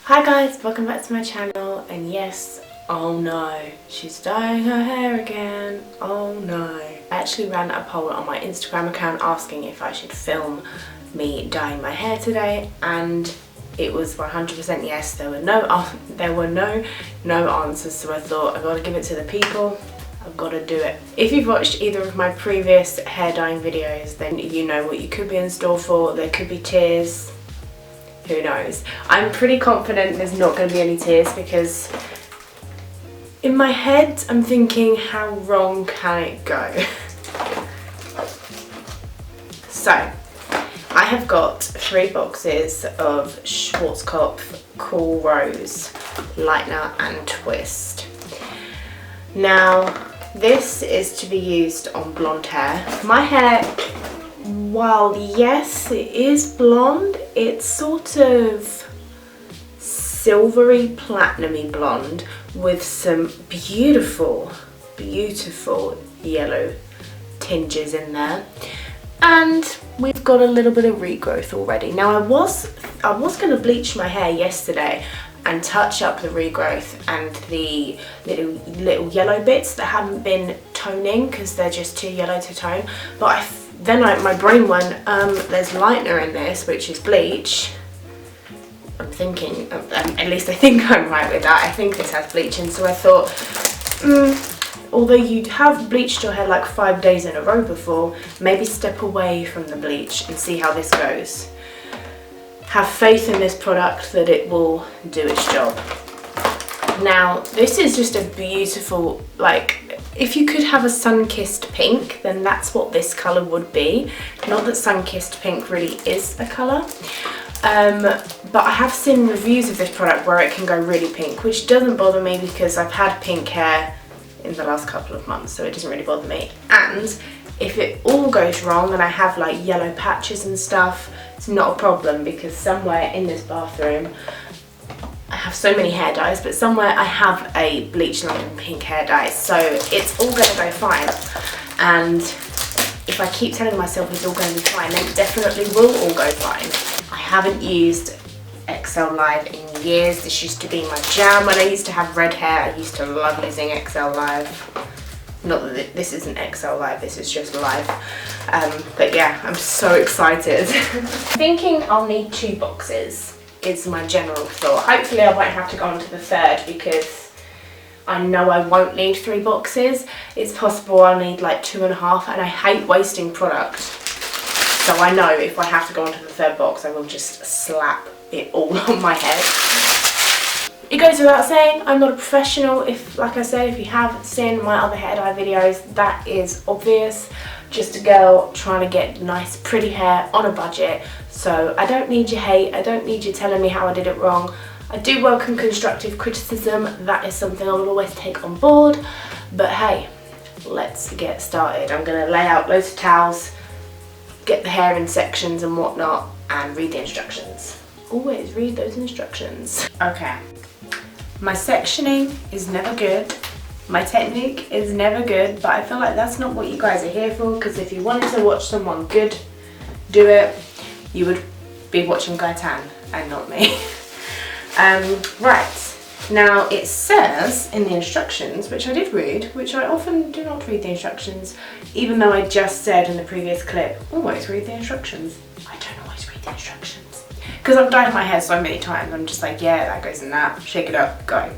Hi guys, welcome back to my channel, and yes, oh no, she's dyeing her hair again, oh no. I actually ran a poll on my Instagram account asking if I should film me dyeing my hair today, and it was 100% yes. There were no answers, so I thought I've got to give it to the people. I've got to do it. If you've watched either of my previous hair dyeing videos, then you know what you could be in store for. There could be tears. Who knows? I'm pretty confident there's not going to be any tears because in my head I'm thinking, how wrong can it go? So I have got 3 boxes of Schwarzkopf Cool Rose Lightener and Twist. Now this is to be used on blonde hair. My hair, while yes it is blonde, it's sort of silvery platinumy blonde with some beautiful yellow tinges in there, and we've got a little bit of regrowth already. Now I was going to bleach my hair yesterday and touch up the regrowth and the little yellow bits that haven't been toning because they're just too yellow to tone, but then my brain went, there's lightener in this, which is bleach. I'm thinking, at least I think I'm right with that. I think this has bleach in, so I thought, although you'd have bleached your hair like 5 days in a row before, maybe step away from the bleach and see how this goes. Have faith in this product that it will do its job. Now, this is just a beautiful, like, if you could have a sun-kissed pink, then that's what this colour would be. Not that sun-kissed pink really is a colour, but I have seen reviews of this product where it can go really pink, which doesn't bother me because I've had pink hair in the last couple of months, so it doesn't really bother me. And if it all goes wrong and I have like yellow patches and stuff, it's not a problem because somewhere in this bathroom, I have so many hair dyes, but somewhere I have a bleach London pink hair dye, so it's all going to go fine. And if I keep telling myself it's all going to be fine, then it definitely will all go fine. I haven't used XL Live in years. This used to be my jam when I used to have red hair. I used to love using XL Live. Not that this isn't XL Live, this is just Live. But yeah, I'm so excited. Thinking I'll need 2 boxes. Is my general thought. Hopefully I won't have to go on to the 3rd because I know I won't need 3 boxes. It's possible I'll need like 2.5, and I hate wasting product. So I know if I have to go on to the 3rd box, I will just slap it all on my head. It goes without saying, I'm not a professional. If, like I said, if you have seen my other hair dye videos, that is obvious. Just a girl trying to get nice pretty hair on a budget. So I don't need your hate, I don't need you telling me how I did it wrong. I do welcome constructive criticism, that is something I will always take on board. But hey, let's get started. I'm going to lay out loads of towels, get the hair in sections and whatnot, and read the instructions. Always read those instructions. Okay, my sectioning is never good. My technique is never good, but I feel like that's not what you guys are here for, because if you wanted to watch someone good do it, you would be watching Gaitan and not me. Right, now it says in the instructions, which I did read, which I often do not read the instructions, even though I just said in the previous clip, always read the instructions. I don't always read the instructions. Because I've dyed my hair so many times, I'm just like, yeah, that goes in that, shake it up, go.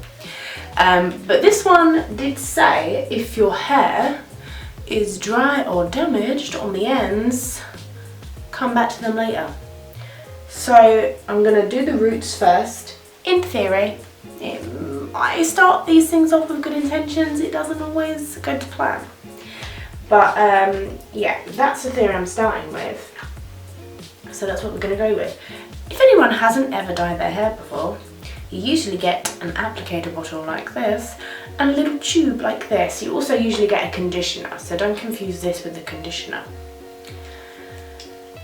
But this one did say if your hair is dry or damaged on the ends, come back to them later. So I'm going to do the roots first. In theory, I start these things off with good intentions. It doesn't always go to plan. But yeah, that's the theory I'm starting with. So that's what we're going to go with. If anyone hasn't ever dyed their hair before, you usually get an applicator bottle like this and a little tube like this. You also usually get a conditioner, so don't confuse this with the conditioner.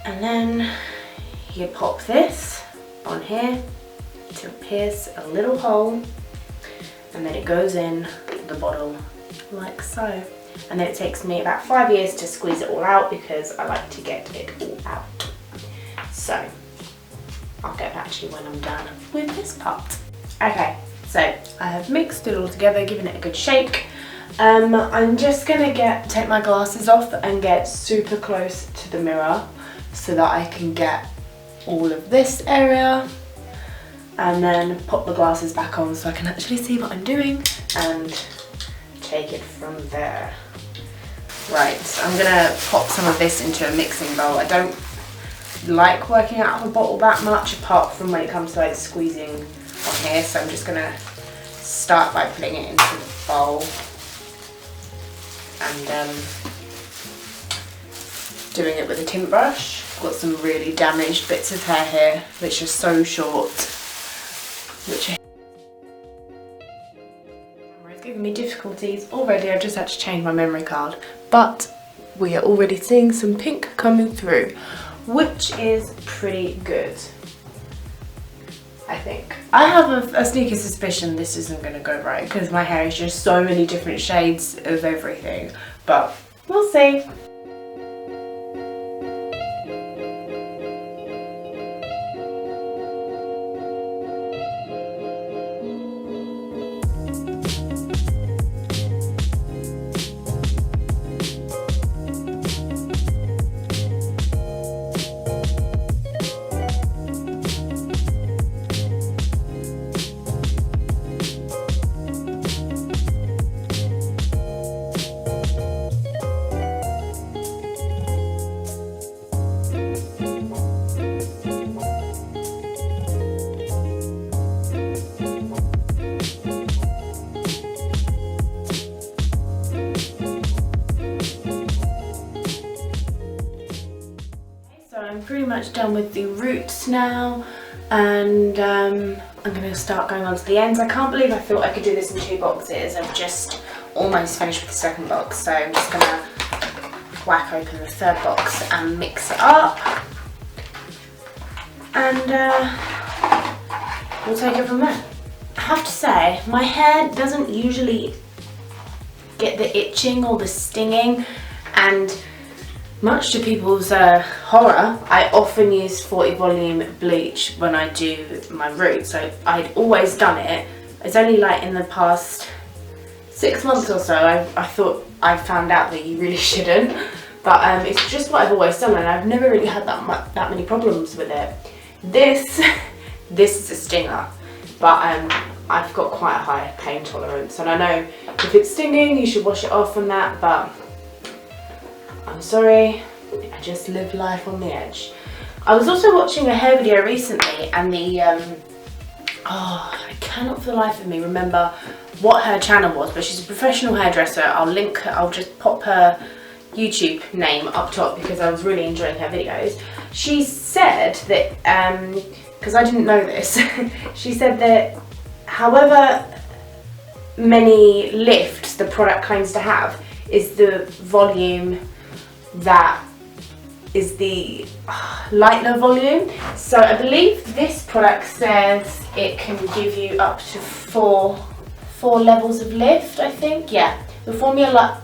And then you pop this on here to pierce a little hole, and then it goes in the bottle like so. And then it takes me about 5 years to squeeze it all out because I like to get it all out. So I'll get back to you when I'm done with this part. Okay, so I have mixed it all together, given it a good shake. I'm just gonna take my glasses off and get super close to the mirror so that I can get all of this area, and then pop the glasses back on so I can actually see what I'm doing and take it from there. Right, I'm gonna pop some of this into a mixing bowl. I don't like working out of a bottle that much, apart from when it comes to like squeezing on here, so I'm just gonna start by putting it into the bowl and doing it with a tint brush. I've got some really damaged bits of hair here which are so short, which is giving me difficulties already. I've just had to change my memory card, but we are already seeing some pink coming through, which is pretty good, I think. I have a sneaky suspicion this isn't going to go right because my hair is just so many different shades of everything, but we'll see. I'm pretty much done with the roots now, and I'm going to start going on to the ends. I can't believe I thought I could do this in 2 boxes. I've just almost finished with the 2nd box, so I'm just going to whack open the 3rd box and mix it up, and we'll take it from there. I have to say, my hair doesn't usually get the itching or the stinging, and much to people's horror, I often use 40 volume bleach when I do my roots. So I'd always done it. It's only like in the past 6 months or so I thought I found out that you really shouldn't. But it's just what I've always done, and I've never really had that many problems with it. This is a stinger, but I've got quite a high pain tolerance, and I know if it's stinging you should wash it off and that, but I'm sorry, I just live life on the edge. I was also watching a hair video recently, and I cannot for the life of me remember what her channel was, but she's a professional hairdresser. I'll just pop her YouTube name up top because I was really enjoying her videos. She said that, because I didn't know this, she said that however many lifts the product claims to have is the volume that is the lightener volume. So I believe this product says it can give you up to four levels of lift, I think. Yeah, the formula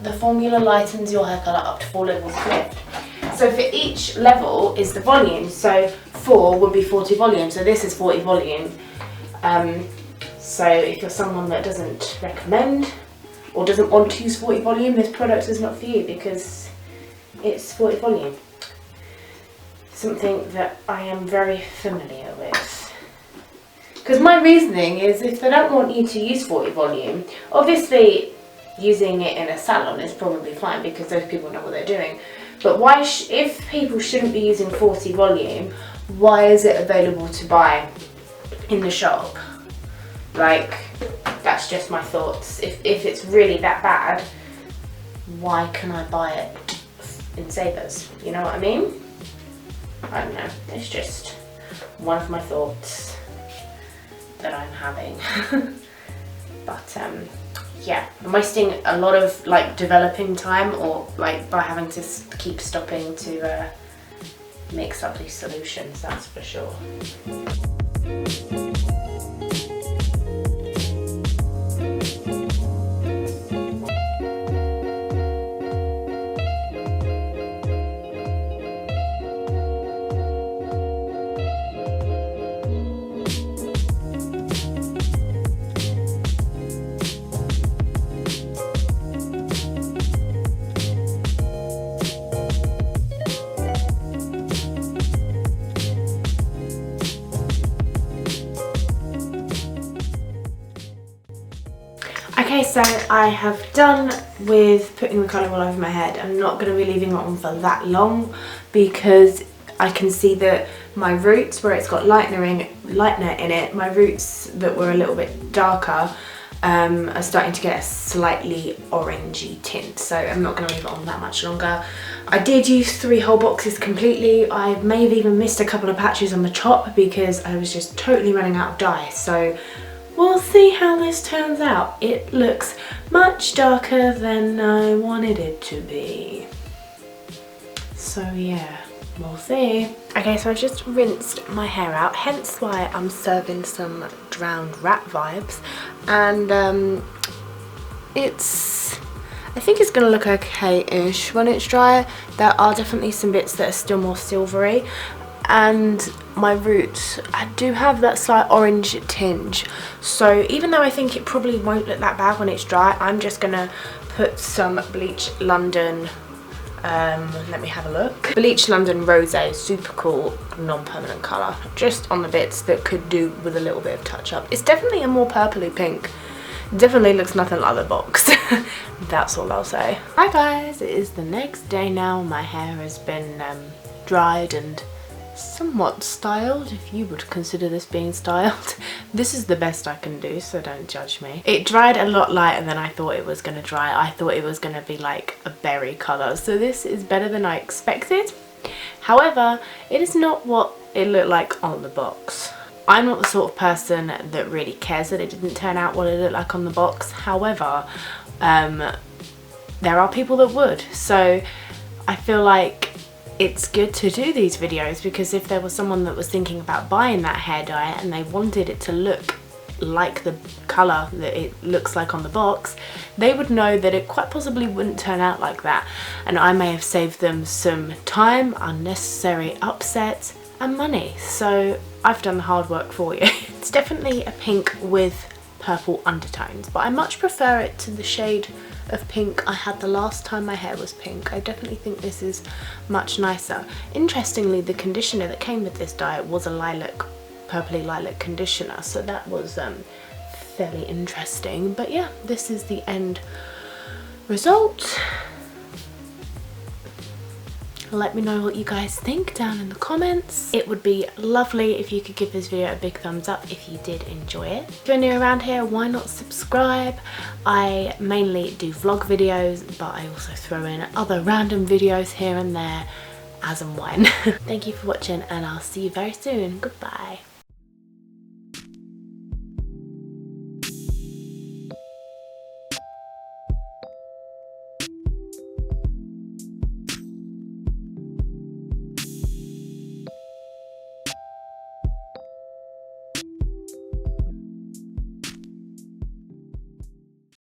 lightens your hair colour up to 4 levels of lift. So for each level is the volume, so 4 would be 40 volume, so this is 40 volume. So if you're someone that doesn't recommend or doesn't want to use 40 volume, this product is not for you because it's 40 volume. Something that I am very familiar with. Because my reasoning is, if they don't want you to use 40 volume, obviously using it in a salon is probably fine because those people know what they're doing. But why, if people shouldn't be using 40 volume, why is it available to buy in the shop? Like, that's just my thoughts. If it's really that bad, why can I buy it in Savers? You know what I mean? I don't know. It's just one of my thoughts that I'm having. But yeah, I'm wasting a lot of like developing time, or like by having to keep stopping to mix up these solutions, that's for sure. Okay, so I have done with putting the colour all over my head. I'm not going to be leaving it on for that long because I can see that my roots, where it's got lightener in it, my roots that were a little bit darker are starting to get a slightly orangey tint, so I'm not going to leave it on that much longer. I did use 3 whole boxes completely. I may have even missed a couple of patches on the top because I was just totally running out of dye, so we'll see how this turns out. It looks much darker than I wanted it to be, so yeah, we'll see. Okay, so I've just rinsed my hair out, hence why I'm serving some drowned rat vibes, and I think it's gonna look okay-ish when it's dry. There are definitely some bits that are still more silvery, and my roots, I do have that slight orange tinge, so even though I think it probably won't look that bad when it's dry, I'm just gonna put some Bleach London, let me have a look, Bleach London Rosé, super cool non-permanent colour, just on the bits that could do with a little bit of touch up. It's definitely a more purpley pink. Definitely looks nothing like the box. That's all I'll say. Hi guys, it is the next day now. My hair has been dried and somewhat styled, if you would consider this being styled. This is the best I can do, so don't judge me. It dried a lot lighter than I thought it was going to dry. I thought it was going to be like a berry colour, so this is better than I expected. However, it is not what it looked like on the box. I'm not the sort of person that really cares that it didn't turn out what it looked like on the box. However, there are people that would, so I feel like it's good to do these videos, because if there was someone that was thinking about buying that hair dye and they wanted it to look like the colour that it looks like on the box, they would know that it quite possibly wouldn't turn out like that, and I may have saved them some time, unnecessary upset and money, so I've done the hard work for you. It's definitely a pink with purple undertones, but I much prefer it to the shade of pink I had the last time my hair was pink. I definitely think this is much nicer. Interestingly, the conditioner that came with this dye was a lilac, purpley lilac conditioner, so that was fairly interesting. But yeah, this is the end result. Let me know what you guys think down in the comments. It would be lovely if you could give this video a big thumbs up if you did enjoy it. If you're new around here, why not subscribe? I mainly do vlog videos, but I also throw in other random videos here and there as and when. Thank you for watching, and I'll see you very soon. Goodbye.